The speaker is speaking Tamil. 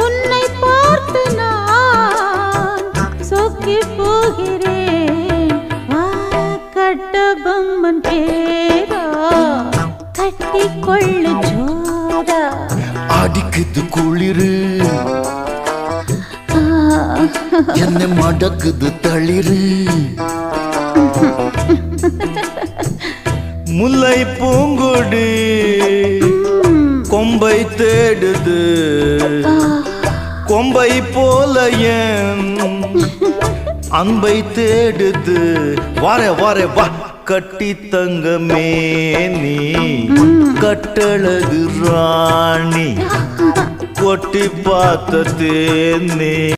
உன்னை பார்த்து நான் சொக்கி போகிறேன். கட்டபொம்மன் பேரா கட்டிக்கொள்ளு ஜோரா. அடிக்குது குளிரு என்ன மடக்குது தளிரு. முல்லை பூங்குடி கொம்பை தேடுது கொம்பை போல என் அன்பை தேடுது. வாரே வாரே வா கட்டி தங்கமே நீ கட்டழகு ராணி கொட்டி பார்த்த தேனே.